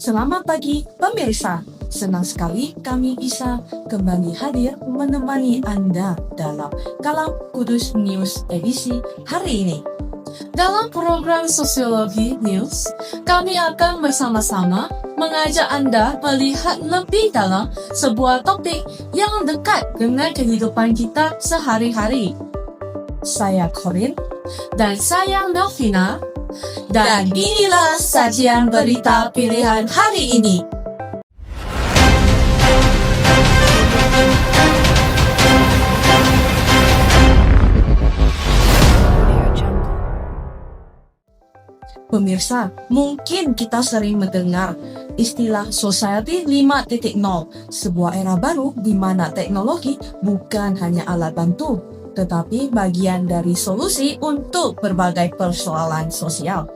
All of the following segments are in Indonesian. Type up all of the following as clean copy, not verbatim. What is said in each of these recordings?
Selamat pagi pemirsa, senang sekali kami bisa kembali hadir menemani Anda dalam Kalam Kudus News edisi hari ini. Dalam program Sosiologi News, kami akan bersama-sama mengajak Anda melihat lebih dalam sebuah topik yang dekat dengan kehidupan kita sehari-hari. Saya Corin dan saya Melvina. Dan inilah sajian berita pilihan hari ini. Pemirsa, mungkin kita sering mendengar istilah Society 5.0, sebuah era baru di mana teknologi bukan hanya alat bantu, tetapi bagian dari solusi untuk berbagai persoalan sosial.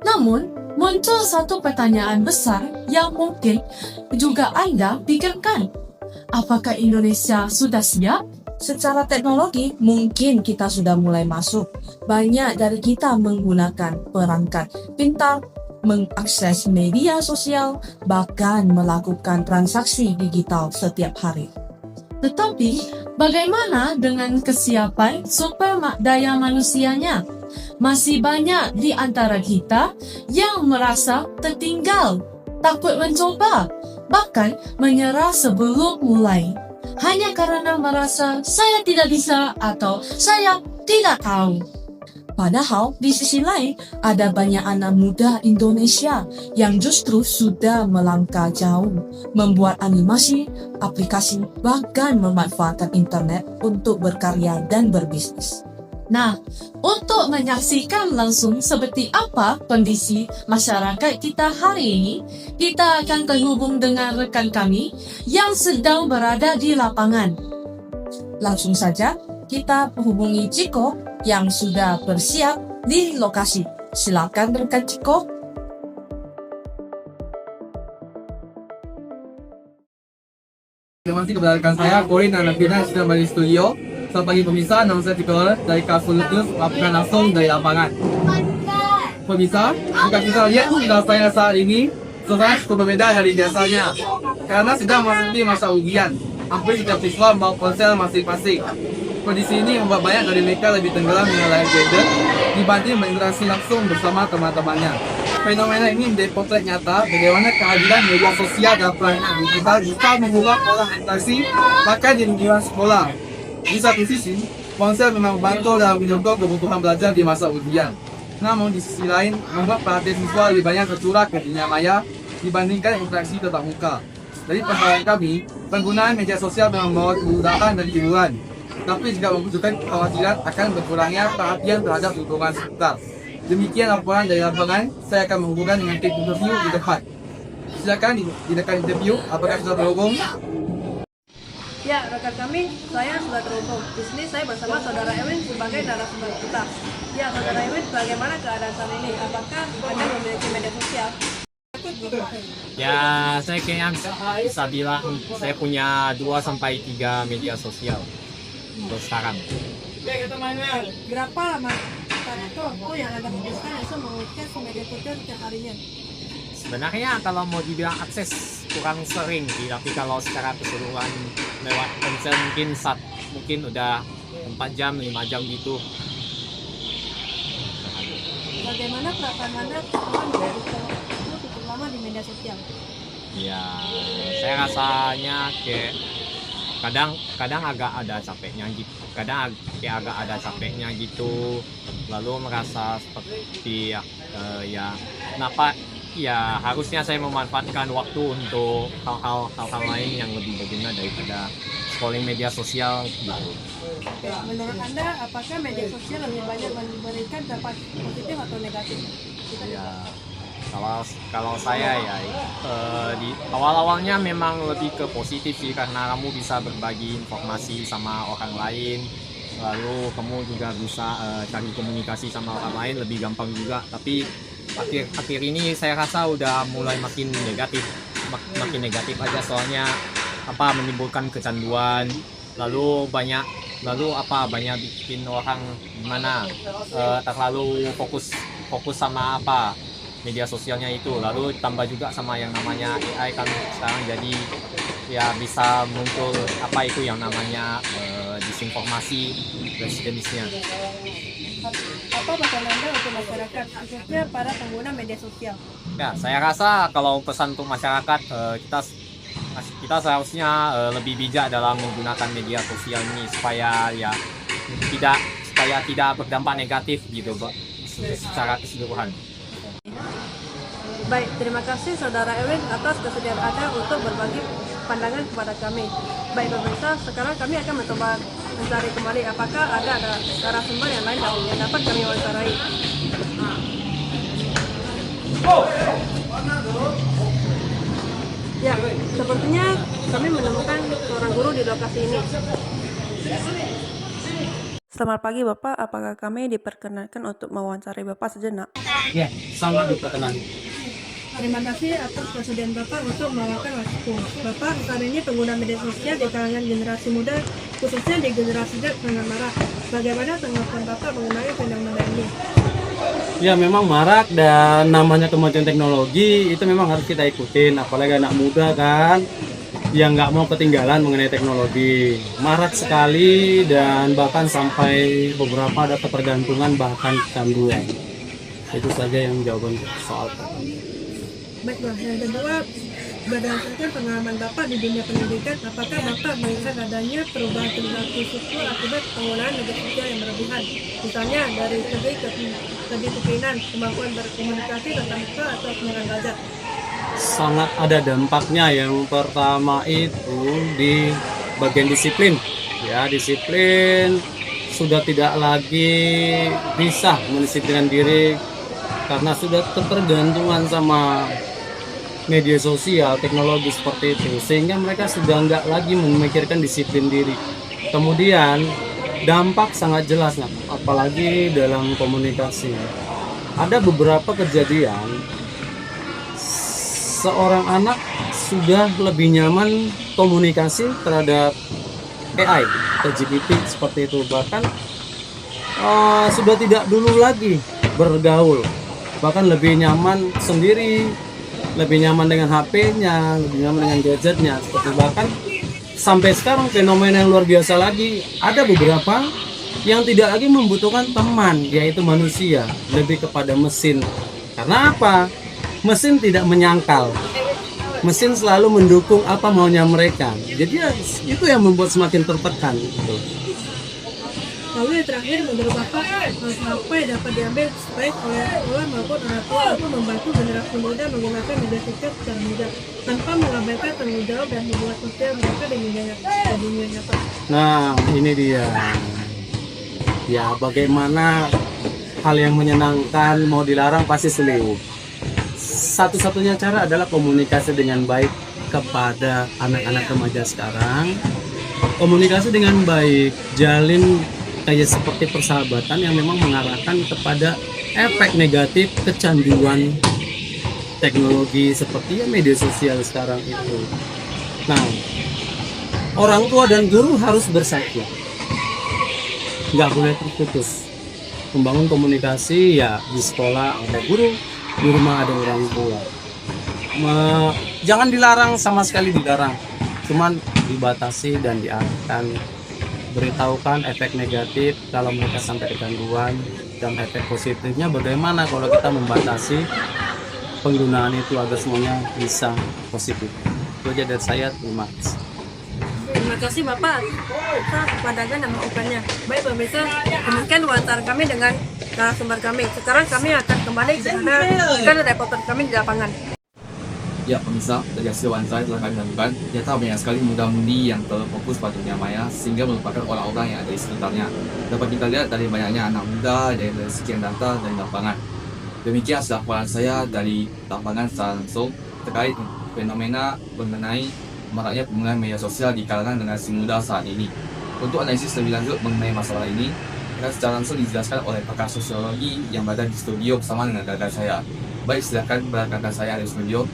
Namun, muncul satu pertanyaan besar yang mungkin juga Anda pikirkan. Apakah Indonesia sudah siap? Secara teknologi, mungkin kita sudah mulai masuk. Banyak dari kita menggunakan perangkat pintar, mengakses media sosial, bahkan melakukan transaksi digital setiap hari. Tetapi, bagaimana dengan kesiapan sumber daya manusianya? Masih banyak di antara kita yang merasa tertinggal, takut mencoba, bahkan menyerah sebelum mulai. Hanya karena merasa saya tidak bisa atau saya tidak tahu. Padahal di sisi lain ada banyak anak muda Indonesia yang justru sudah melangkah jauh, membuat animasi, aplikasi, bahkan memanfaatkan internet untuk berkarya dan berbisnis. Nah, untuk menyaksikan langsung seperti apa kondisi masyarakat kita hari ini, kita akan terhubung dengan rekan kami yang sedang berada di lapangan. Langsung saja, kita menghubungi Ciko yang sudah bersiap di lokasi. Silakan rekan Ciko. Terima kasih kepada rekan saya, Corin dan Melvina yang sudah kembali di studio. Selamat pagi pemirsa, nama saya Tiko dari Kampus News, melaporkan langsung dari lapangan. Pemirsa, jika kita lihat sudah saya saat ini, suasana cukup berbeda dari biasanya. Karena sedang memasuki masa ujian, hampir setiap siswa membawa ponsel masing-masing. Kondisi ini membuat banyak dari mereka lebih tenggelam dengan layar gadget dibanding berinteraksi langsung bersama teman-temannya. Fenomena ini menjadi potret nyata bagaimana kehadiran media sosial dan perangkat digital bisa mengubah pola interaksi bahkan di lingkungan sekolah. Di satu sisi, ponsel memang membantu dalam mendukung kebutuhan belajar di masa ujian. Namun di sisi lain, membuat perhatian siswa lebih banyak tercurah ke dunia maya dibandingkan interaksi tatap muka. Dari pengalaman kami, penggunaan media sosial memang membawa kemudahan dan hiburan, tapi juga membutuhkan kekhawatiran akan berkurangnya perhatian terhadap lingkungan sekitar. Demikian laporan dari lapangan, saya akan menghubungkan dengan tim interview di depan. Silakan di dekat interview, apakah sudah terhubung? Ya, rekan kami, saya sudah terhubung. Di sini saya bersama Saudara Ewin sebagai narasumber kita. Ya, Saudara Ewin, bagaimana keadaan saat ini? Apakah Anda memiliki media sosial? Ya, saya kayaknya bisa bilang saya punya 2-3 media sosial untuk sekarang. Berapa lama waktu yang Anda habiskan untuk mengakses media sosial setiap harinya? Sebenarnya kalau mau dibilang akses kurang sering sih, tapi kalau secara keseluruhan lewat ponsel mungkin udah 4 jam, 5 jam gitu. Bagaimana perasaan Anda setelah menghabiskan waktu cukup lama di media sosial? Ya, saya rasanya kayak kadang agak ada capeknya gitu. Agak ada capeknya gitu. Lalu merasa seperti ya kenapa ya harusnya saya memanfaatkan waktu untuk hal-hal lain yang lebih berguna daripada scrolling media sosial gitu. Oke, menurut Anda, apakah media sosial lebih banyak memberikan dampak positif atau negatif? Ya, kalau saya ya di awal-awalnya memang lebih ke positif sih, karena kamu bisa berbagi informasi sama orang lain, lalu kamu juga bisa cari komunikasi sama orang lain lebih gampang juga. Tapi akhir ini saya rasa udah mulai makin negatif aja, soalnya menimbulkan kecanduan, lalu banyak bikin orang gimana terlalu fokus sama media sosialnya itu. Lalu tambah juga sama yang namanya AI kan sekarang, jadi ya bisa muncul apa itu yang namanya disinformasi dan sejenisnya. Apa pesan Anda untuk masyarakat, khususnya para pengguna media sosial? Ya, saya rasa kalau pesan untuk masyarakat, kita seharusnya lebih bijak dalam menggunakan media sosial ini supaya tidak berdampak negatif gitu, secara keseluruhan. Baik, terima kasih Saudara Erwin atas kesediaan Anda untuk berbagi pandangan kepada kami. Baik pemirsa, sekarang kami akan mencoba mencari kembali apakah ada narasumber yang lain yang dapat kami wawancarai. Ya, sepertinya kami menemukan seorang guru di lokasi ini. Selamat pagi Bapak, apakah kami diperkenankan untuk mewawancarai Bapak sejenak? Ya, sangat diperkenan. Terima kasih atas kesediaan Bapak untuk melakukan waktu. Bapak saat ini pengguna media sosial di kalangan generasi muda, khususnya di generasi Z, sangat marak. Bagaimana tanggapan Bapak mengenai fenomena ini? Ya memang marak, dan namanya kemajuan teknologi itu memang harus kita ikutin, apalagi anak muda kan yang nggak mau ketinggalan mengenai teknologi. Marak sekali, dan bahkan sampai beberapa ada ketergantungan bahkan kecanduan. Itu saja yang jawaban soal Baiklah, yang kedua, berdasarkan pengalaman Bapak di dunia pendidikan, apakah Bapak melihat adanya perubahan perilaku seksual akibat penggunaan media sosial yang berlebihan? Misalnya dari segi kedisiplinan, kemampuan berkomunikasi tentang muka atau pengenalan gajah. sangat ada dampaknya. Yang pertama itu di bagian disiplin. Ya, disiplin sudah tidak lagi bisa mendisiplinkan diri karena sudah ketergantungan sama media sosial, teknologi seperti itu, sehingga mereka sudah nggak lagi memikirkan disiplin diri. Kemudian dampak sangat jelas, apalagi dalam komunikasi. Ada beberapa kejadian seorang anak sudah lebih nyaman komunikasi terhadap AI atau GPT seperti itu, bahkan sudah tidak dulu lagi bergaul, bahkan lebih nyaman sendiri, lebih nyaman dengan HP-nya, lebih nyaman dengan gadgetnya, seperti bahkan sampai sekarang fenomena yang luar biasa lagi, ada beberapa yang tidak lagi membutuhkan teman, yaitu manusia, lebih kepada mesin. Karena apa? Mesin tidak menyangkal, mesin selalu mendukung apa maunya mereka. Jadi ya, itu yang membuat semakin tertekan gitu. Lalu yang terakhir, menurut Bapak, apa yang dapat diambil baik oleh sekolah maupun orang tua untuk membantu generasi muda menggunakan media sosial secara mudah tanpa mengabaikan tanggung jawab dan hubungan sosial mereka di dunia nyata? Nah, ini dia. Ya, bagaimana hal yang menyenangkan mau dilarang pasti sulit. Satu-satunya cara adalah komunikasi dengan baik kepada anak-anak remaja sekarang. Komunikasi dengan baik, jalin kayak seperti persahabatan yang memang mengarahkan kepada efek negatif kecanduan teknologi seperti media sosial sekarang itu. Nah, orang tua dan guru harus bersatu, nggak boleh terputus. Membangun komunikasi ya di sekolah ada guru, di rumah ada orang tua. Jangan dilarang, sama sekali dilarang, cuman dibatasi dan diarahkan. Beritahukan efek negatif kalau mereka sampai kecanduan, dan efek positifnya bagaimana kalau kita membatasi penggunaan itu agar semuanya bisa positif. Itu aja dari saya, terima kasih. Terima kasih Bapak atas pandangan dan masukannya. Baik pemirsa, demikian wawancara kami dengan narasumber kami. Sekarang kami akan kembali karena reporter kami di lapangan. Ya pemirsa, dari hasil wawancara telah kami lakukan, ternyata banyak sekali muda-mudi yang terfokus pada dunia maya sehingga melupakan orang-orang yang ada di sekitarnya. Dapat kita lihat dari banyaknya anak muda dari sekian data dari lapangan. Demikian laporan saya dari lapangan secara langsung terkait fenomena mengenai maraknya penggunaan media sosial di kalangan generasi muda saat ini. Untuk analisis lebih lanjut mengenai masalah ini, akan secara langsung dijelaskan oleh pakar sosiologi yang berada di studio bersama dengan rekan saya. Baik, silakan rekan saya di studio.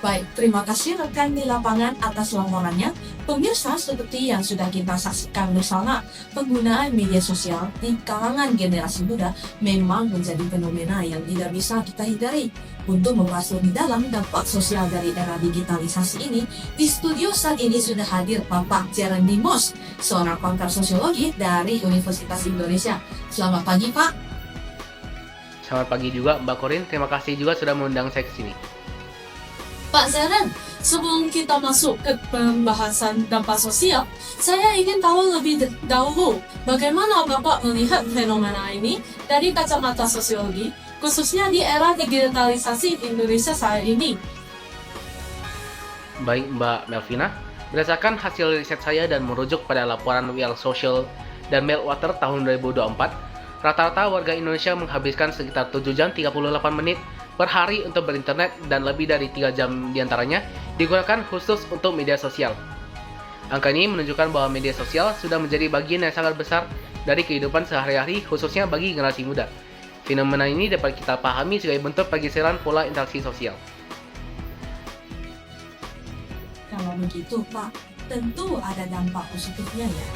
Baik, terima kasih rekan di lapangan atas laporannya. Pemirsa, seperti yang sudah kita saksikan bersama, penggunaan media sosial di kalangan generasi muda memang menjadi fenomena yang tidak bisa kita hindari. Untuk membahas lebih dalam dampak sosial dari era digitalisasi ini, di studio saat ini sudah hadir Bapak Jeremy Moss, seorang pakar sosiologi dari Universitas Indonesia. Selamat pagi, Pak. Selamat pagi juga Mbak Corin, terima kasih juga sudah mengundang saya ke sini. Pak Zeren, sebelum kita masuk ke pembahasan dampak sosial, saya ingin tahu lebih dahulu bagaimana Bapak melihat fenomena ini dari kacamata sosiologi, khususnya di era digitalisasi Indonesia saat ini. Baik Mbak Melvina, berdasarkan hasil riset saya dan merujuk pada laporan WL Social dan Meltwater tahun 2024, rata-rata warga Indonesia menghabiskan sekitar 7 jam 38 menit per hari untuk berinternet dan lebih dari 3 jam diantaranya digunakan khusus untuk media sosial. Angka ini menunjukkan bahwa media sosial sudah menjadi bagian yang sangat besar dari kehidupan sehari-hari khususnya bagi generasi muda. Fenomena ini dapat kita pahami sebagai bentuk pergeseran pola interaksi sosial. Kalau begitu, Pak, tentu ada dampak positifnya ya.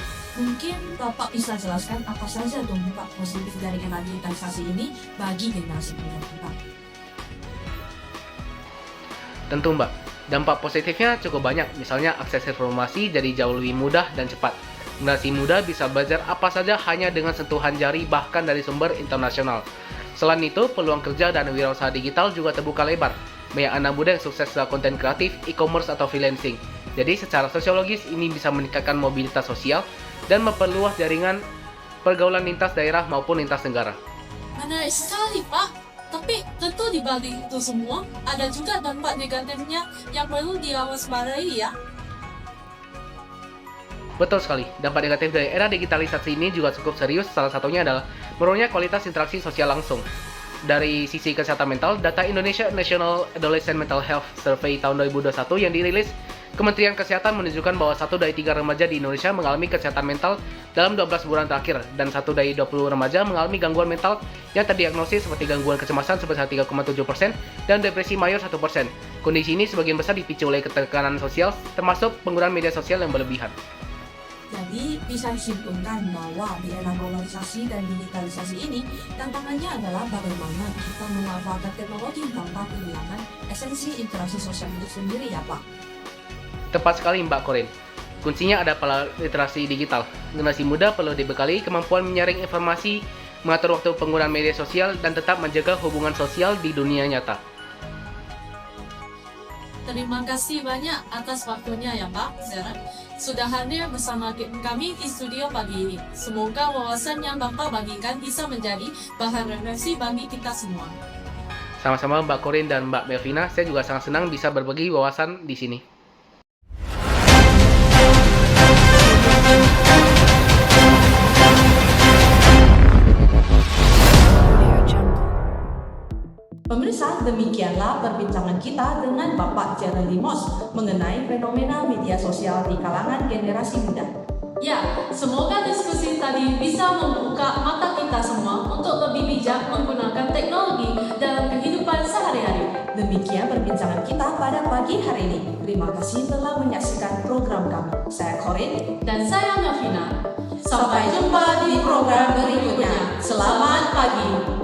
Mungkin Bapak bisa jelaskan apa saja dampak positif dari era digitalisasi ini bagi generasi muda kita. Tentu Mbak, dampak positifnya cukup banyak, misalnya akses informasi jadi jauh lebih mudah dan cepat. Generasi muda bisa belajar apa saja hanya dengan sentuhan jari bahkan dari sumber internasional. Selain itu, peluang kerja dan wirausaha digital juga terbuka lebar. Banyak anak muda yang sukses dalam konten kreatif, e-commerce atau freelancing. Jadi secara sosiologis ini bisa meningkatkan mobilitas sosial dan memperluas jaringan pergaulan lintas daerah maupun lintas negara. Menarik sekali, Pak. Tapi tentu di balik itu semua, ada juga dampak negatifnya yang perlu diwaspadai ya. Betul sekali, dampak negatif dari era digitalisasi ini juga cukup serius, salah satunya adalah menurunnya kualitas interaksi sosial langsung. Dari sisi kesehatan mental, data Indonesia National Adolescent Mental Health Survey tahun 2021 yang dirilis Kementerian Kesehatan menunjukkan bahwa 1 dari 3 remaja di Indonesia mengalami kesehatan mental dalam 12 bulan terakhir, dan 1 dari 20 remaja mengalami gangguan mental yang terdiagnosis seperti gangguan kecemasan sebesar 3,7% dan depresi mayor 1%. Kondisi ini sebagian besar dipicu oleh ketekanan sosial, termasuk penggunaan media sosial yang berlebihan. Jadi bisa disimpulkan bahwa di era globalisasi dan digitalisasi ini, tantangannya adalah bagaimana kita memanfaatkan teknologi tanpa kehilangan esensi interaksi sosial itu sendiri ya Pak. Tepat sekali Mbak Corin. Kuncinya ada pada literasi digital. Generasi muda perlu dibekali kemampuan menyaring informasi, mengatur waktu penggunaan media sosial, dan tetap menjaga hubungan sosial di dunia nyata. Terima kasih banyak atas waktunya ya Pak Zeren. Sudah hadir bersama kami di studio pagi ini. Semoga wawasan yang Bapak bagikan bisa menjadi bahan refleksi bagi kita semua. Sama-sama Mbak Corin dan Mbak Melvina, saya juga sangat senang bisa berbagi wawasan di sini. Pemirsa, demikianlah perbincangan kita dengan Bapak Jeremy Moss mengenai fenomena media sosial di kalangan generasi muda. Ya, semoga diskusi tadi bisa membuka mata kita semua untuk lebih bijak menggunakan teknologi dalam kehidupan sehari-hari. Demikian perbincangan kita pada pagi hari ini. Terima kasih telah menyaksikan program kami. Saya Corin dan saya Melvina. Sampai jumpa di program berikutnya. Selamat pagi.